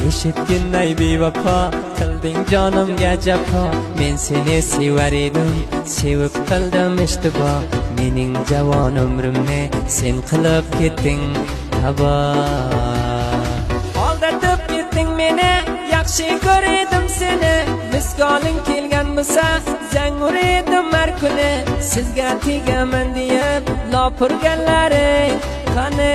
eshitginday bevafo qilding jonimga jafo men seni sevar edim sevib qildim ishtibo mening javon umrimni sen qilib ketding tabo aldatib ketding meni yaxshi ko'rdim seni misgoling kelgan bo'lsa zang urdim har kuni sizga tegaman deb lopurganlaring qani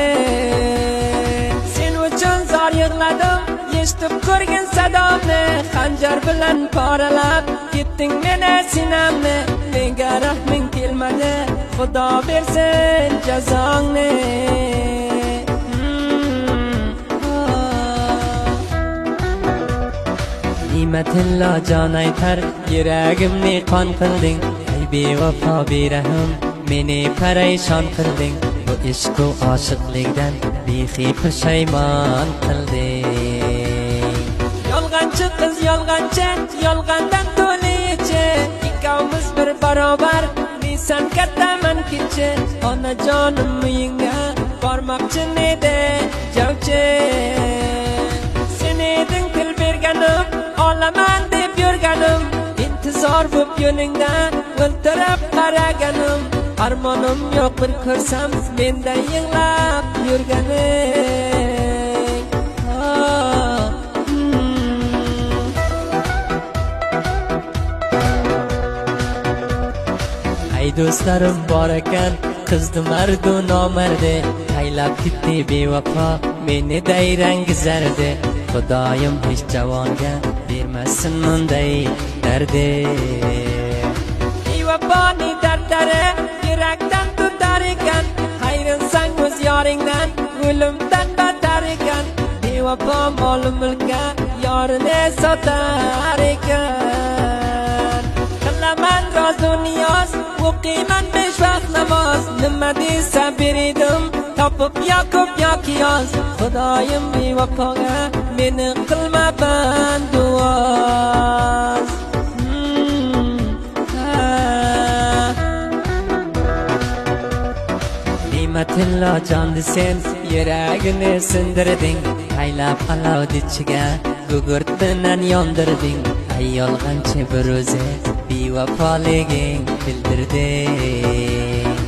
sen uchun zor yig'ladim eshitib ko'rgin sadomni xanjar bilan poralab ketding meni sinamni menga rahming kelmadi xudo bersin jazongni Nimetinla can aytar yuragimni qon qilding ey bevafo berahim meni parishon qilding bu ishq u oshiqlikdan behi pushaymon qilding yolg'onchi qiz yolg'onchi yolg'ondan to'lichi ikkovimiz bir barobar deysan kattaman kechi onajonim uyingga bormoqchi edi javchi sen eding til berganim olaman deb yurganim intizor bo'p yo'lingdan o'ltirib qaraganim armonim yo'q bir ko'rsam menday yig'lab yurganing ay do'stlarim bor ekan qizdi mardu nomardi taylab ketdi bevafo meni dayrangizardi xudoyim hech javonga bermasin bunday dardi bevafoni dardlari yurakdan tutar ekan hayronsan o'z yoringdan o'limdan battar ekan bevafo mol mulkka yorini sotar ekan qilaman rozu niyoz o'qiyman 5 vaqt namoz nima desa beridim topib yoqib yoki yoz xudoyim bevafoga meni qilma banduoz Nimetinla candı sen yuragini sindirding aylab alovdi ichiga gugurtbilan yondirding ay yolg'onchi bir o'zi bevafoliging bildirding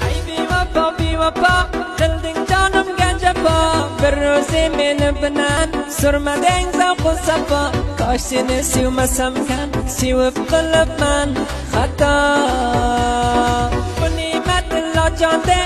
ay bevafo bevafo qilding jonimga jafo bir o'zi meni bilan surmading zavqu safo kosh seni sevmasam kan sevib qilibman xato bu Nimetinla jonda